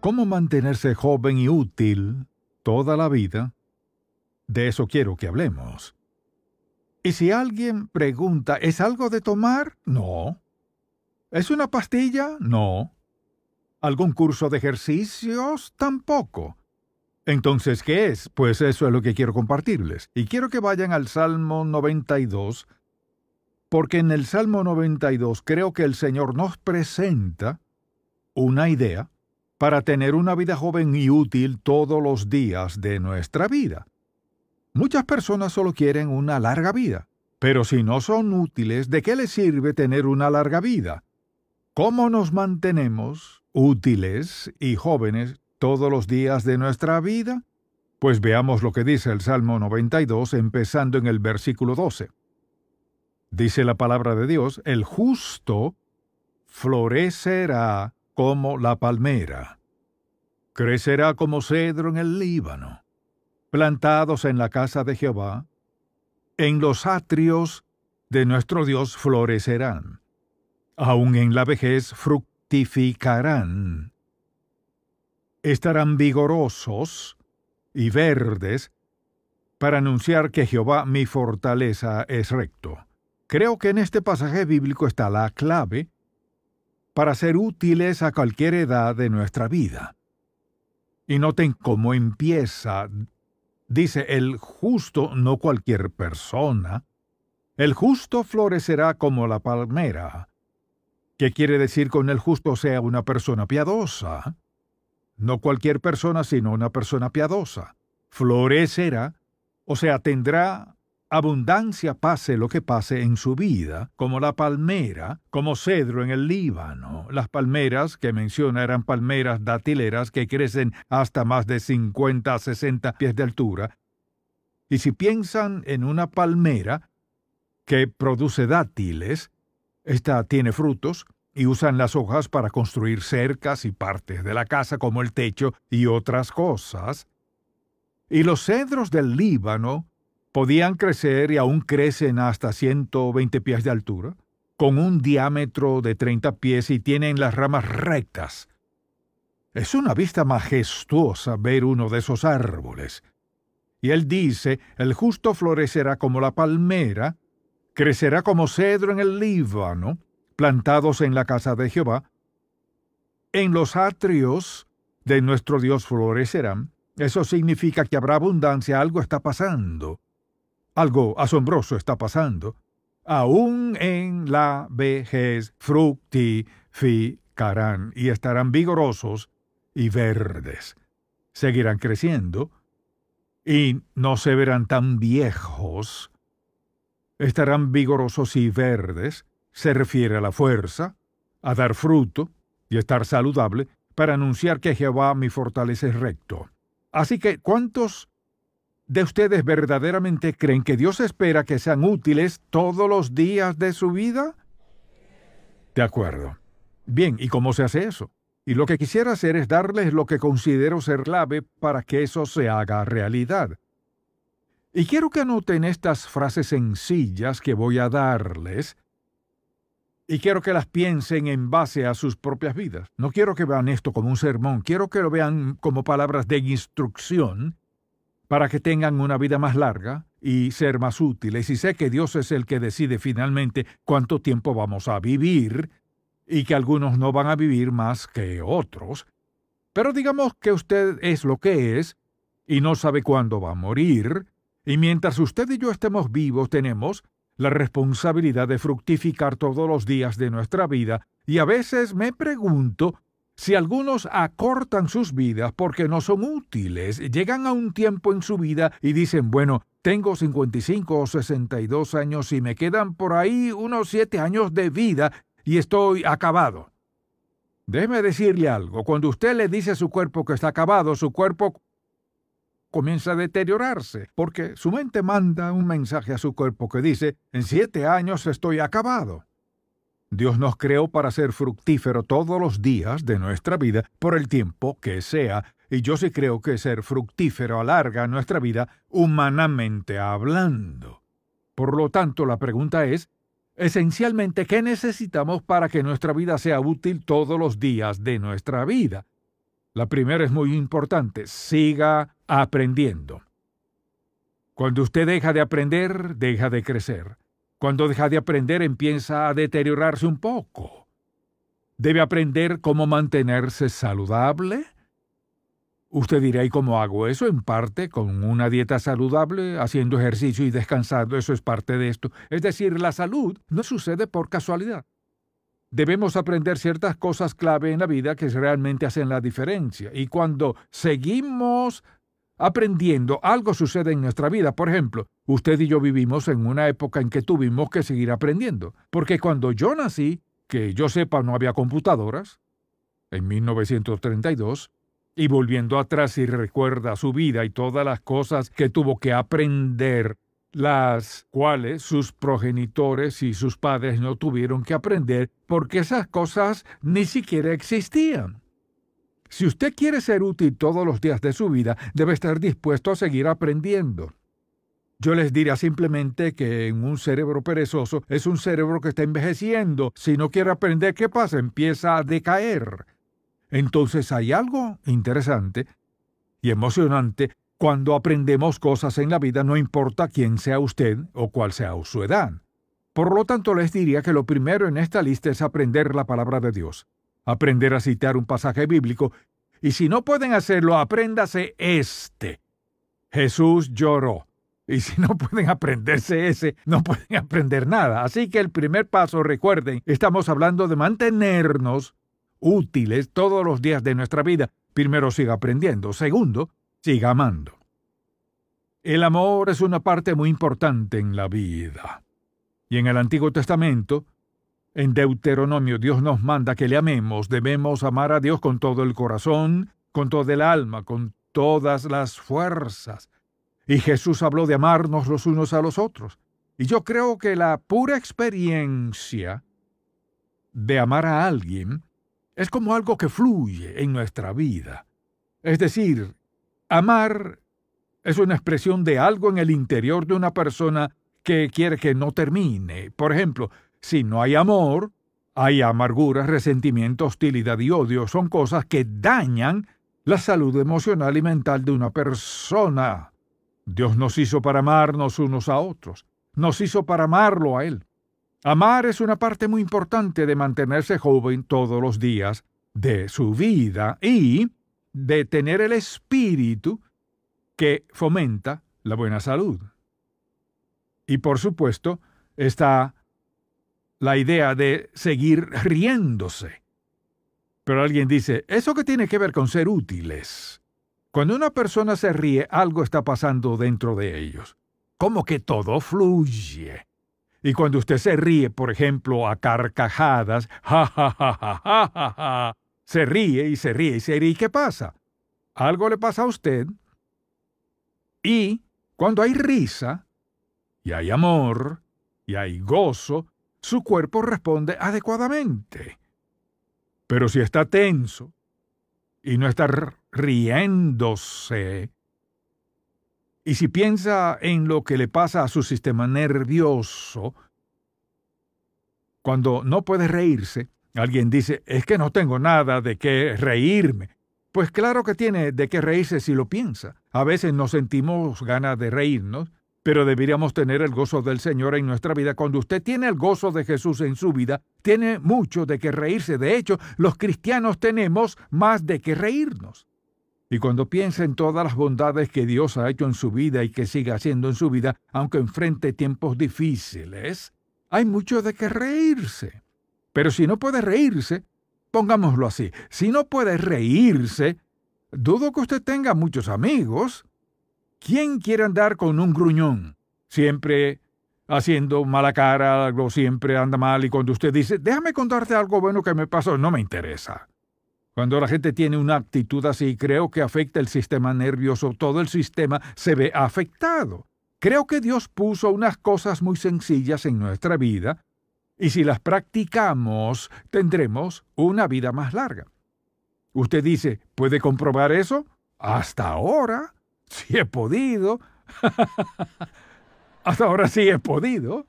¿Cómo mantenerse joven y útil toda la vida? De eso quiero que hablemos. Y si alguien pregunta, ¿es algo de tomar? No. ¿Es una pastilla? No. ¿Algún curso de ejercicios? Tampoco. Entonces, ¿qué es? Pues eso es lo que quiero compartirles. Y quiero que vayan al Salmo 92, porque en el Salmo 92 creo que el Señor nos presenta una idea para tener una vida joven y útil todos los días de nuestra vida. Muchas personas solo quieren una larga vida, pero si no son útiles, ¿de qué les sirve tener una larga vida? ¿Cómo nos mantenemos útiles y jóvenes todos los días de nuestra vida? Pues veamos lo que dice el Salmo 92, empezando en el versículo 12. Dice la palabra de Dios, el justo florecerá como la palmera, crecerá como cedro en el Líbano, plantados en la casa de Jehová, en los atrios de nuestro Dios florecerán, aun en la vejez fructificarán. Estarán vigorosos y verdes para anunciar que Jehová mi fortaleza es recto. Creo que en este pasaje bíblico está la clave para ser útiles a cualquier edad de nuestra vida. Y noten cómo empieza. Dice, el justo, no cualquier persona. El justo florecerá como la palmera. ¿Qué quiere decir con el justo sea una persona piadosa? No cualquier persona, sino una persona piadosa. Florecerá, o sea, tendrá abundancia pase lo que pase en su vida, como la palmera, como cedro en el Líbano. Las palmeras que menciona eran palmeras datileras que crecen hasta más de 50 a 60 pies de altura. Y si piensan en una palmera que produce dátiles, esta tiene frutos y usan las hojas para construir cercas y partes de la casa como el techo y otras cosas. Y los cedros del Líbano podían crecer y aún crecen hasta 120 pies de altura, con un diámetro de 30 pies y tienen las ramas rectas. Es una vista majestuosa ver uno de esos árboles. Y él dice, el justo florecerá como la palmera, crecerá como cedro en el Líbano, plantados en la casa de Jehová. En los atrios de nuestro Dios florecerán. Eso significa que habrá abundancia, algo está pasando. Algo asombroso está pasando. Aún en la vejez fructificarán y estarán vigorosos y verdes. Seguirán creciendo y no se verán tan viejos. Estarán vigorosos y verdes. Se refiere a la fuerza, a dar fruto y estar saludable para anunciar que Jehová mi fortaleza es recto. Así que, ¿cuántos de ustedes verdaderamente creen que Dios espera que sean útiles todos los días de su vida? De acuerdo. Bien, ¿y cómo se hace eso? Y lo que quisiera hacer es darles lo que considero ser clave para que eso se haga realidad. Y quiero que anoten estas frases sencillas que voy a darles, y quiero que las piensen en base a sus propias vidas. No quiero que vean esto como un sermón, quiero que lo vean como palabras de instrucción, para que tengan una vida más larga y ser más útiles. Y sé que Dios es el que decide finalmente cuánto tiempo vamos a vivir y que algunos no van a vivir más que otros. Pero digamos que usted es lo que es y no sabe cuándo va a morir. Y mientras usted y yo estemos vivos, tenemos la responsabilidad de fructificar todos los días de nuestra vida. Y a veces me pregunto si algunos acortan sus vidas porque no son útiles, llegan a un tiempo en su vida y dicen, bueno, tengo 55 o 62 años y me quedan por ahí unos 7 años de vida y estoy acabado. Déjeme decirle algo, cuando usted le dice a su cuerpo que está acabado, su cuerpo comienza a deteriorarse, porque su mente manda un mensaje a su cuerpo que dice, en 7 años estoy acabado. Dios nos creó para ser fructífero todos los días de nuestra vida por el tiempo que sea, y yo sí creo que ser fructífero alarga nuestra vida humanamente hablando. Por lo tanto, la pregunta es, esencialmente, ¿qué necesitamos para que nuestra vida sea útil todos los días de nuestra vida? La primera es muy importante. Siga aprendiendo. Cuando usted deja de aprender, deja de crecer. Cuando deja de aprender, empieza a deteriorarse un poco. Debe aprender cómo mantenerse saludable. Usted dirá, ¿y cómo hago eso? En parte, con una dieta saludable, haciendo ejercicio y descansando. Eso es parte de esto. Es decir, la salud no sucede por casualidad. Debemos aprender ciertas cosas clave en la vida que realmente hacen la diferencia. Y cuando seguimos aprendiendo, algo sucede en nuestra vida. Por ejemplo, usted y yo vivimos en una época en que tuvimos que seguir aprendiendo. Porque cuando yo nací, que yo sepa, no había computadoras, en 1932, y volviendo atrás y recuerda su vida y todas las cosas que tuvo que aprender, las cuales sus progenitores y sus padres no tuvieron que aprender, porque esas cosas ni siquiera existían. Si usted quiere ser útil todos los días de su vida, debe estar dispuesto a seguir aprendiendo. Yo les diría simplemente que en un cerebro perezoso es un cerebro que está envejeciendo. Si no quiere aprender, ¿qué pasa? Empieza a decaer. Entonces hay algo interesante y emocionante cuando aprendemos cosas en la vida, no importa quién sea usted o cuál sea su edad. Por lo tanto, les diría que lo primero en esta lista es aprender la palabra de Dios. Aprender a citar un pasaje bíblico. Y si no pueden hacerlo, apréndase este. Jesús lloró. Y si no pueden aprenderse ese, no pueden aprender nada. Así que el primer paso, recuerden, estamos hablando de mantenernos útiles todos los días de nuestra vida. Primero, siga aprendiendo. Segundo, siga amando. El amor es una parte muy importante en la vida. Y en el Antiguo Testamento, en Deuteronomio, Dios nos manda que le amemos. Debemos amar a Dios con todo el corazón, con toda el alma, con todas las fuerzas. Y Jesús habló de amarnos los unos a los otros. Y yo creo que la pura experiencia de amar a alguien es como algo que fluye en nuestra vida. Es decir, amar es una expresión de algo en el interior de una persona que quiere que no termine. Por ejemplo, si no hay amor, hay amargura, resentimiento, hostilidad y odio. Son cosas que dañan la salud emocional y mental de una persona. Dios nos hizo para amarnos unos a otros. Nos hizo para amarlo a Él. Amar es una parte muy importante de mantenerse joven todos los días de su vida y de tener el espíritu que fomenta la buena salud. Y por supuesto, está la idea de seguir riéndose. Pero alguien dice, ¿eso qué tiene que ver con ser útiles? Cuando una persona se ríe, algo está pasando dentro de ellos. Como que todo fluye. Y cuando usted se ríe, por ejemplo, a carcajadas, ja, ja, ja, ja, ja, ja, ja, se ríe y se ríe y se ríe. ¿Y qué pasa? Algo le pasa a usted. Y cuando hay risa, y hay amor, y hay gozo, su cuerpo responde adecuadamente. Pero si está tenso y no está riéndose, y si piensa en lo que le pasa a su sistema nervioso, cuando no puede reírse, alguien dice, es que no tengo nada de qué reírme. Pues claro que tiene de qué reírse si lo piensa. A veces nos sentimos ganas de reírnos, pero deberíamos tener el gozo del Señor en nuestra vida. Cuando usted tiene el gozo de Jesús en su vida, tiene mucho de qué reírse. De hecho, los cristianos tenemos más de qué reírnos. Y cuando piensa en todas las bondades que Dios ha hecho en su vida y que sigue haciendo en su vida, aunque enfrente tiempos difíciles, hay mucho de qué reírse. Pero si no puede reírse, pongámoslo así, si no puede reírse, dudo que usted tenga muchos amigos. ¿Quién quiere andar con un gruñón? Siempre haciendo mala cara, algo siempre anda mal, y cuando usted dice, déjame contarte algo bueno que me pasó, no me interesa. Cuando la gente tiene una actitud así, creo que afecta el sistema nervioso, todo el sistema se ve afectado. Creo que Dios puso unas cosas muy sencillas en nuestra vida, y si las practicamos, tendremos una vida más larga. Usted dice, ¿puede comprobar eso? Hasta ahora, sí he podido. Hasta ahora sí he podido.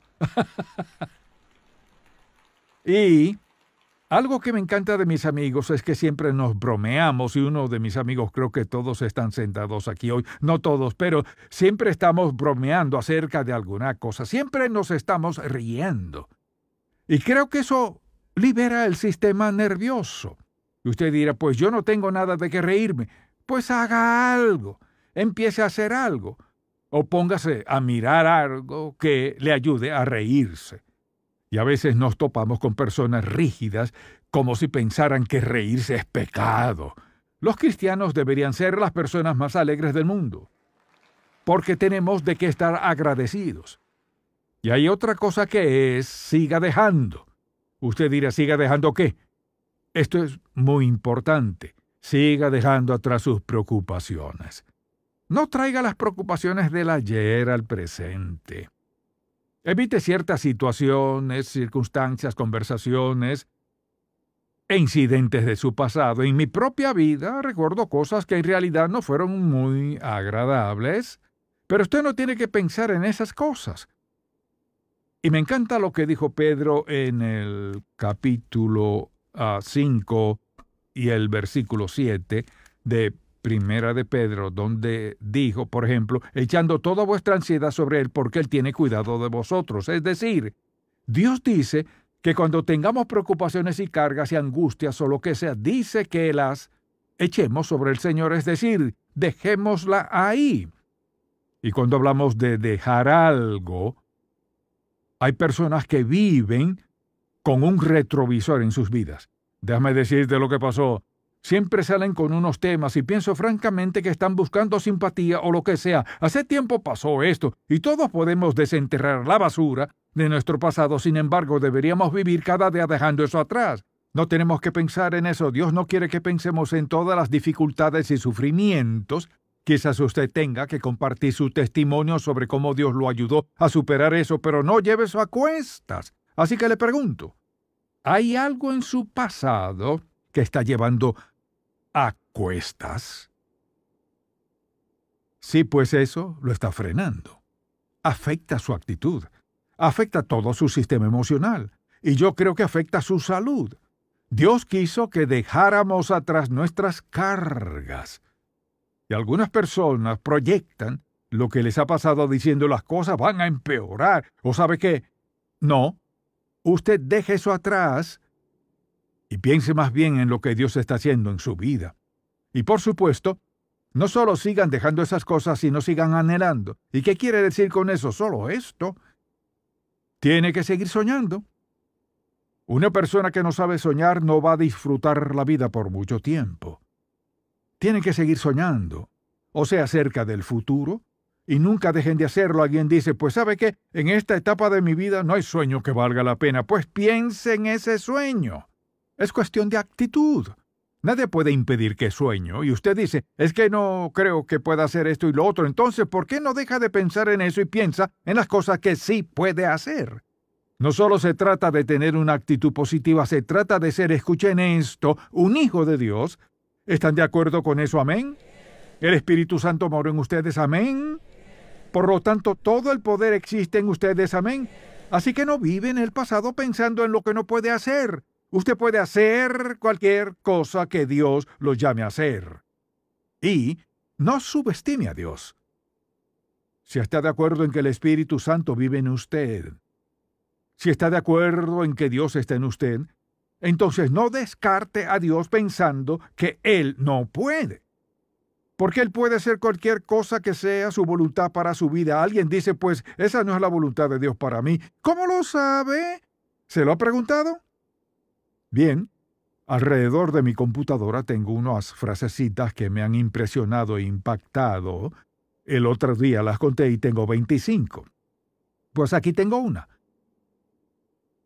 Y Algo que me encanta de mis amigos es que siempre nos bromeamos, y uno de mis amigos, creo que todos están sentados aquí hoy, no todos, pero siempre estamos bromeando acerca de alguna cosa, siempre nos estamos riendo. Y creo que eso libera el sistema nervioso. Y usted dirá, pues yo no tengo nada de qué reírme. Pues haga algo, empiece a hacer algo, o póngase a mirar algo que le ayude a reírse. Y a veces nos topamos con personas rígidas, como si pensaran que reírse es pecado. Los cristianos deberían ser las personas más alegres del mundo, porque tenemos de qué estar agradecidos. Y hay otra cosa que es, siga dejando. Usted dirá, ¿siga dejando qué? Esto es muy importante. Siga dejando atrás sus preocupaciones. No traiga las preocupaciones del ayer al presente. Evite ciertas situaciones, circunstancias, conversaciones e incidentes de su pasado. En mi propia vida recuerdo cosas que en realidad no fueron muy agradables, pero usted no tiene que pensar en esas cosas. Y me encanta lo que dijo Pedro en el capítulo 5 y el versículo 7 de Primera de Pedro, donde dijo, por ejemplo, echando toda vuestra ansiedad sobre Él porque Él tiene cuidado de vosotros. Es decir, Dios dice que cuando tengamos preocupaciones y cargas y angustias o lo que sea, dice que las echemos sobre el Señor, es decir, dejémosla ahí. Y cuando hablamos de dejar algo, hay personas que viven con un retrovisor en sus vidas. Déjame decirte lo que pasó. Siempre salen con unos temas y pienso francamente que están buscando simpatía o lo que sea. Hace tiempo pasó esto y todos podemos desenterrar la basura de nuestro pasado. Sin embargo, deberíamos vivir cada día dejando eso atrás. No tenemos que pensar en eso. Dios no quiere que pensemos en todas las dificultades y sufrimientos. Quizás usted tenga que compartir su testimonio sobre cómo Dios lo ayudó a superar eso, pero no lleve eso a cuestas. Así que le pregunto, ¿hay algo en su pasado que está llevando a cuestas? Sí, pues eso lo está frenando. Afecta su actitud, afecta todo su sistema emocional, y yo creo que afecta su salud. Dios quiso que dejáramos atrás nuestras cargas. Y algunas personas proyectan lo que les ha pasado diciendo las cosas van a empeorar. ¿O sabe qué? No. Usted deje eso atrás y piense más bien en lo que Dios está haciendo en su vida. Y por supuesto, no solo sigan dejando esas cosas, sino sigan anhelando. ¿Y qué quiere decir con eso? Solo esto. Tiene que seguir soñando. Una persona que no sabe soñar no va a disfrutar la vida por mucho tiempo. Tienen que seguir soñando, o sea, acerca del futuro, y nunca dejen de hacerlo. Alguien dice, pues ¿sabe qué? En esta etapa de mi vida no hay sueño que valga la pena. Pues piense en ese sueño. Es cuestión de actitud. Nadie puede impedir que sueño. Y usted dice, es que no creo que pueda hacer esto y lo otro. Entonces, ¿por qué no deja de pensar en eso y piensa en las cosas que sí puede hacer? No solo se trata de tener una actitud positiva, se trata de ser, escuchen esto, un hijo de Dios. ¿Están de acuerdo con eso? Amén. El Espíritu Santo moró en ustedes. Amén. Por lo tanto, todo el poder existe en ustedes. Amén. Así que no vive en el pasado pensando en lo que no puede hacer. Usted puede hacer cualquier cosa que Dios lo llame a hacer. Y no subestime a Dios. Si está de acuerdo en que el Espíritu Santo vive en usted, si está de acuerdo en que Dios está en usted, entonces no descarte a Dios pensando que Él no puede. Porque Él puede hacer cualquier cosa que sea su voluntad para su vida. Alguien dice, pues, esa no es la voluntad de Dios para mí. ¿Cómo lo sabe? ¿Se lo ha preguntado? Bien, alrededor de mi computadora tengo unas frasecitas que me han impresionado e impactado. El otro día las conté y tengo 25. Pues aquí tengo una.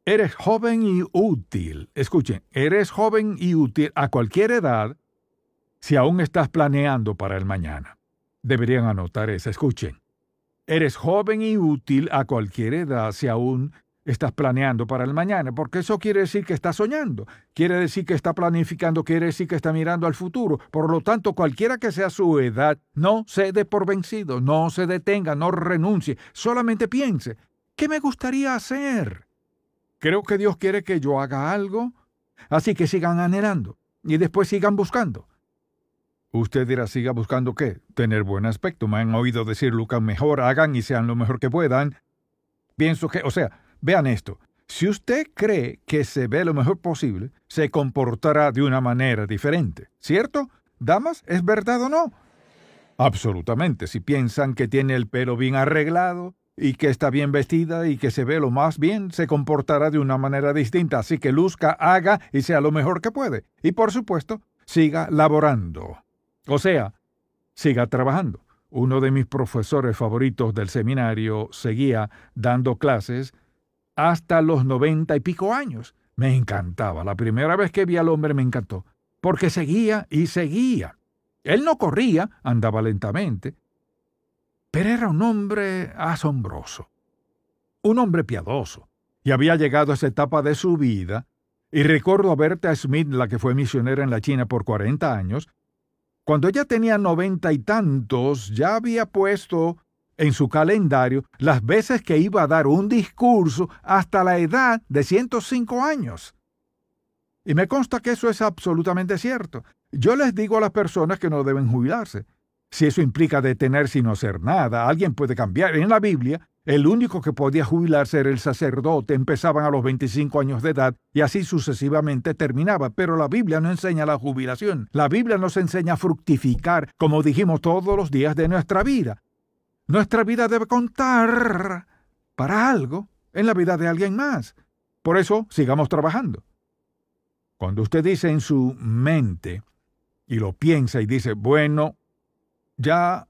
Eres joven y útil. Escuchen, eres joven y útil a cualquier edad si aún estás planeando para el mañana. Deberían anotar eso. Escuchen. Eres joven y útil a cualquier edad si aún estás planeando para el mañana, porque eso quiere decir que está soñando, quiere decir que está planificando, quiere decir que está mirando al futuro. Por lo tanto, cualquiera que sea su edad, no se dé por vencido, no se detenga, no renuncie, solamente piense, ¿qué me gustaría hacer? Creo que Dios quiere que yo haga algo Así que sigan anhelando y después sigan buscando. Usted dirá, ¿siga buscando qué? Tener buen aspecto. Me han oído decir, Lucas, mejor hagan y sean lo mejor que puedan. Pienso que, vean esto. Si usted cree que se ve lo mejor posible, se comportará de una manera diferente. ¿Cierto? Damas, ¿es verdad o no? Absolutamente. Si piensan que tiene el pelo bien arreglado y que está bien vestida y que se ve lo más bien, se comportará de una manera distinta. Así que luzca, haga y sea lo mejor que puede. Y por supuesto, siga laborando. Siga trabajando. Uno de mis profesores favoritos del seminario seguía dando clases hasta los 90 y pico años. Me encantaba. La primera vez que vi al hombre me encantó, porque seguía y seguía. Él no corría, andaba lentamente, pero era un hombre asombroso, un hombre piadoso, y había llegado a esa etapa de su vida, y recuerdo a Berta Smith, la que fue misionera en la China por 40 años, cuando ella tenía 90 y tantos, ya había puesto en su calendario las veces que iba a dar un discurso hasta la edad de 105 años. Y me consta que eso es absolutamente cierto. Yo les digo a las personas que no deben jubilarse. Si eso implica detenerse y no hacer nada, alguien puede cambiar. En la Biblia, el único que podía jubilarse era el sacerdote. Empezaban a los 25 años de edad y así sucesivamente terminaba. Pero la Biblia no enseña la jubilación. La Biblia nos enseña a fructificar, como dijimos, todos los días de nuestra vida. Nuestra vida debe contar para algo en la vida de alguien más. Por eso, sigamos trabajando. Cuando usted dice en su mente y lo piensa y dice, bueno, ya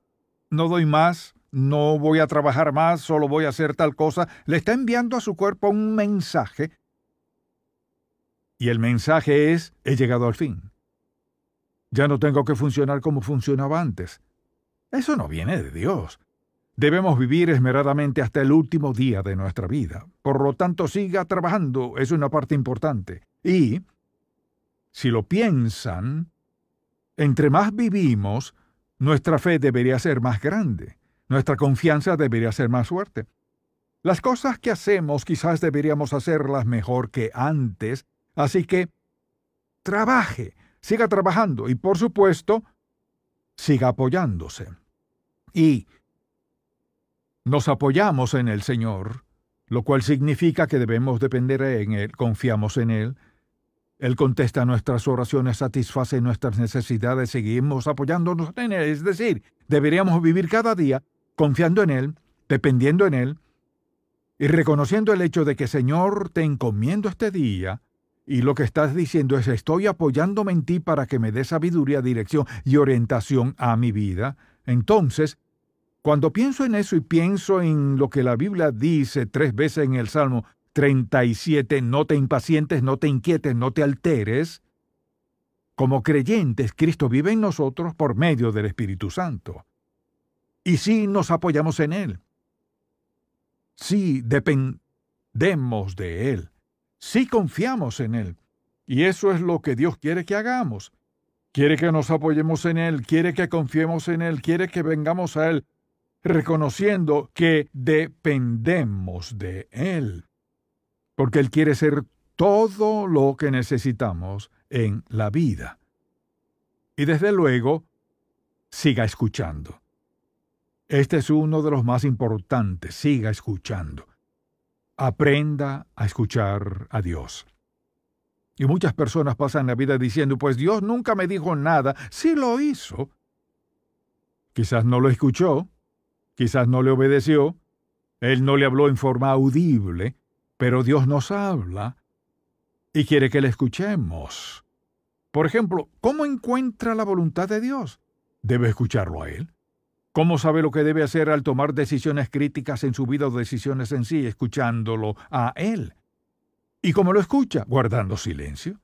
no doy más, no voy a trabajar más, solo voy a hacer tal cosa, le está enviando a su cuerpo un mensaje y el mensaje es, he llegado al fin. Ya no tengo que funcionar como funcionaba antes. Eso no viene de Dios. Debemos vivir esmeradamente hasta el último día de nuestra vida. Por lo tanto, siga trabajando, es una parte importante. Y, si lo piensan, entre más vivimos, nuestra fe debería ser más grande. Nuestra confianza debería ser más fuerte. Las cosas que hacemos quizás deberíamos hacerlas mejor que antes, así que trabaje, siga trabajando y, por supuesto, siga apoyándose. Y nos apoyamos en el Señor, lo cual significa que debemos depender en Él, confiamos en Él. Él contesta nuestras oraciones, satisface nuestras necesidades, seguimos apoyándonos en Él. Es decir, deberíamos vivir cada día confiando en Él, dependiendo en Él, y reconociendo el hecho de que, Señor, te encomiendo este día, y lo que estás diciendo es, estoy apoyándome en ti para que me dé sabiduría, dirección y orientación a mi vida. Entonces, cuando pienso en eso y pienso en lo que la Biblia dice 3 veces en el Salmo 37, no te impacientes, no te inquietes, no te alteres, como creyentes, Cristo vive en nosotros por medio del Espíritu Santo. Y sí nos apoyamos en Él. Sí dependemos de Él. Sí confiamos en Él. Y eso es lo que Dios quiere que hagamos. Quiere que nos apoyemos en Él, quiere que confiemos en Él, quiere que vengamos a Él, reconociendo que dependemos de Él. Porque Él quiere ser todo lo que necesitamos en la vida. Y desde luego, siga escuchando. Este es uno de los más importantes, siga escuchando. Aprenda a escuchar a Dios. Y muchas personas pasan la vida diciendo, pues Dios nunca me dijo nada. Sí lo hizo. Quizás no lo escuchó, quizás no le obedeció, Él no le habló en forma audible, pero Dios nos habla y quiere que le escuchemos. Por ejemplo, ¿cómo encuentra la voluntad de Dios? Debe escucharlo a Él. ¿Cómo sabe lo que debe hacer al tomar decisiones críticas en su vida o decisiones en sí? Escuchándolo a Él. ¿Y cómo lo escucha? Guardando silencio.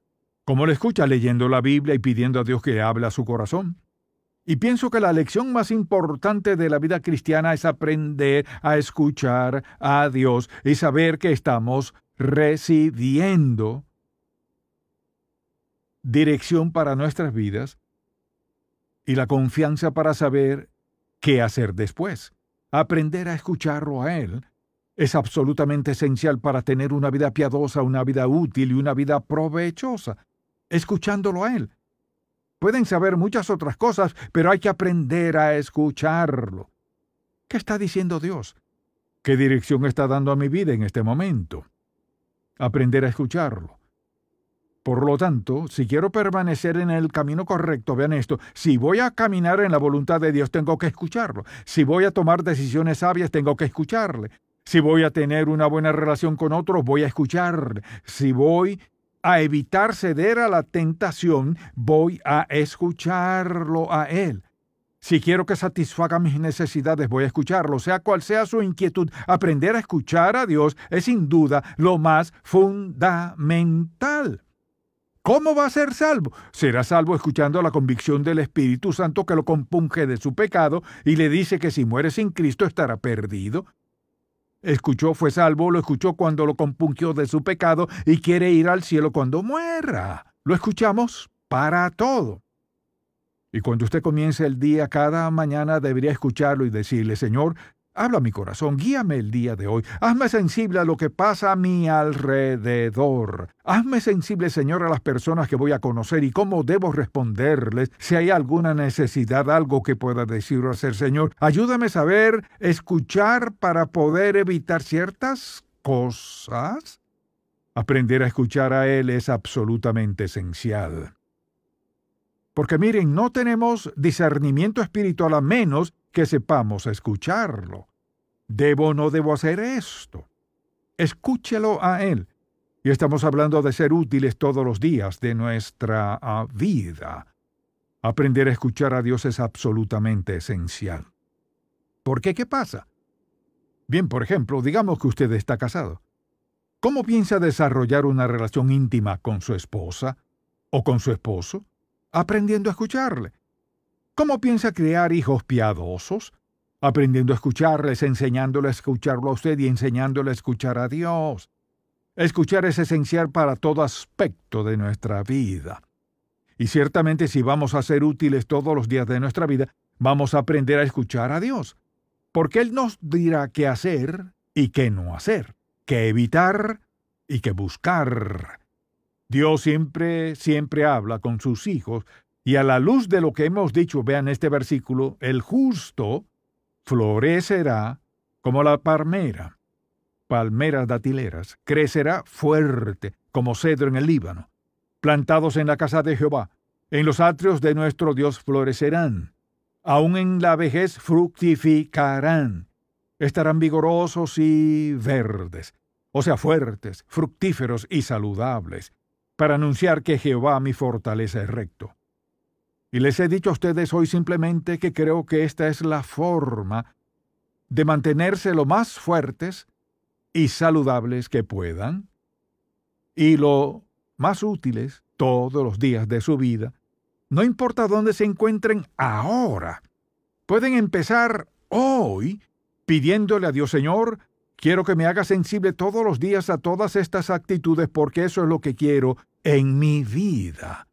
¿Cómo lo escucha? Leyendo la Biblia y pidiendo a Dios que hable a su corazón. Y pienso que la lección más importante de la vida cristiana es aprender a escuchar a Dios y saber que estamos recibiendo dirección para nuestras vidas y la confianza para saber qué hacer después. Aprender a escucharlo a Él Es absolutamente esencial para tener una vida piadosa, una vida útil y una vida provechosa, escuchándolo a Él. Pueden saber muchas otras cosas, pero hay que aprender a escucharlo. ¿Qué está diciendo Dios? ¿Qué dirección está dando a mi vida en este momento? Aprender a escucharlo. Por lo tanto, si quiero permanecer en el camino correcto, vean esto, si voy a caminar en la voluntad de Dios, tengo que escucharlo. Si voy a tomar decisiones sabias, tengo que escucharle. Si voy a tener una buena relación con otros, voy a escucharle. Si voy a evitar ceder a la tentación, voy a escucharlo a Él. Si quiero que satisfaga mis necesidades, voy a escucharlo, sea cual sea su inquietud. Aprender a escuchar a Dios es sin duda lo más fundamental. ¿Cómo va a ser salvo? Será salvo escuchando la convicción del Espíritu Santo que lo compunge de su pecado y le dice que si muere sin Cristo estará perdido. Escuchó, fue salvo, lo escuchó cuando lo compungió de su pecado y quiere ir al cielo cuando muera. Lo escuchamos para todo. Y cuando usted comience el día, cada mañana debería escucharlo y decirle, Señor, habla a mi corazón, guíame el día de hoy. Hazme sensible a lo que pasa a mi alrededor. Hazme sensible, Señor, a las personas que voy a conocer y cómo debo responderles. Si hay alguna necesidad, algo que pueda decir o hacer, Señor, ayúdame a saber escuchar para poder evitar ciertas cosas. Aprender a escuchar a Él es absolutamente esencial. Porque miren, no tenemos discernimiento espiritual a menos que sepamos escucharlo. ¿Debo o no debo hacer esto? Escúchelo a Él. Y estamos hablando de ser útiles todos los días de nuestra vida. Aprender a escuchar a Dios es absolutamente esencial. ¿Por qué? ¿Qué pasa? Bien, por ejemplo, digamos que usted está casado. ¿Cómo piensa desarrollar una relación íntima con su esposa o con su esposo? Aprendiendo a escucharle. ¿Cómo piensa criar hijos piadosos? Aprendiendo a escucharles, enseñándole a escucharlo a usted y enseñándole a escuchar a Dios. Escuchar es esencial para todo aspecto de nuestra vida. Y ciertamente si vamos a ser útiles todos los días de nuestra vida, vamos a aprender a escuchar a Dios. Porque Él nos dirá qué hacer y qué no hacer, qué evitar y qué buscar. Dios siempre habla con sus hijos, y a la luz de lo que hemos dicho, vean este versículo, el justo florecerá como la palmeras datileras, crecerá fuerte como cedro en el Líbano, plantados en la casa de Jehová, en los atrios de nuestro Dios florecerán, aun en la vejez fructificarán, estarán vigorosos y verdes, o sea, fuertes, fructíferos y saludables, para anunciar que Jehová mi fortaleza es recto. Y les he dicho a ustedes hoy simplemente que creo que esta es la forma de mantenerse lo más fuertes y saludables que puedan, y lo más útiles todos los días de su vida, no importa dónde se encuentren ahora. Pueden empezar hoy pidiéndole a Dios, Señor, quiero que me haga sensible todos los días a todas estas actitudes porque eso es lo que quiero en mi vida.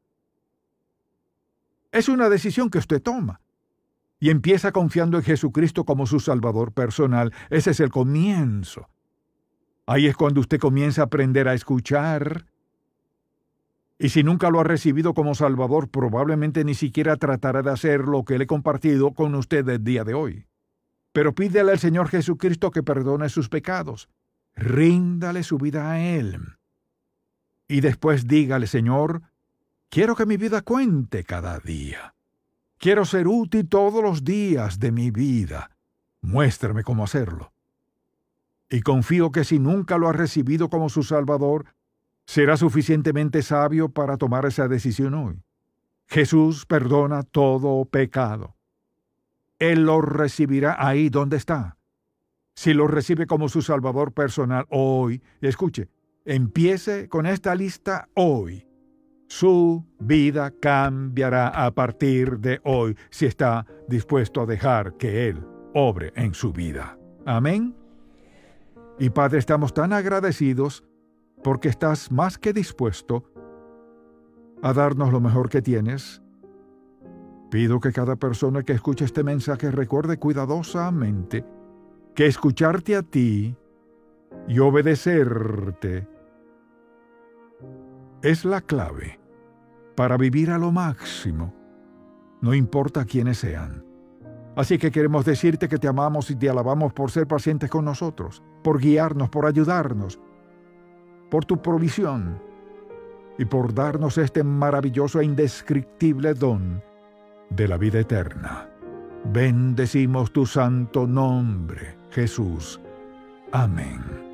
Es una decisión que usted toma y empieza confiando en Jesucristo como su Salvador personal. Ese es el comienzo. Ahí es cuando usted comienza a aprender a escuchar. Y si nunca lo ha recibido como Salvador, probablemente ni siquiera tratará de hacer lo que le he compartido con usted el día de hoy. Pero pídele al Señor Jesucristo que perdone sus pecados. Ríndale su vida a Él. Y después dígale, Señor, quiero que mi vida cuente cada día. Quiero ser útil todos los días de mi vida. Muéstrame cómo hacerlo. Y confío que si nunca lo ha recibido como su Salvador, será suficientemente sabio para tomar esa decisión hoy. Jesús perdona todo pecado. Él lo recibirá ahí donde está. Si lo recibe como su Salvador personal hoy, escuche, empiece con esta lista hoy. Su vida cambiará a partir de hoy si está dispuesto a dejar que Él obre en su vida. Amén. Y Padre, estamos tan agradecidos porque estás más que dispuesto a darnos lo mejor que tienes. Pido que cada persona que escuche este mensaje recuerde cuidadosamente que escucharte a ti y obedecerte es la clave para vivir a lo máximo, no importa quiénes sean. Así que queremos decirte que te amamos y te alabamos por ser pacientes con nosotros, por guiarnos, por ayudarnos, por tu provisión y por darnos este maravilloso e indescriptible don de la vida eterna. Bendecimos tu santo nombre, Jesús. Amén.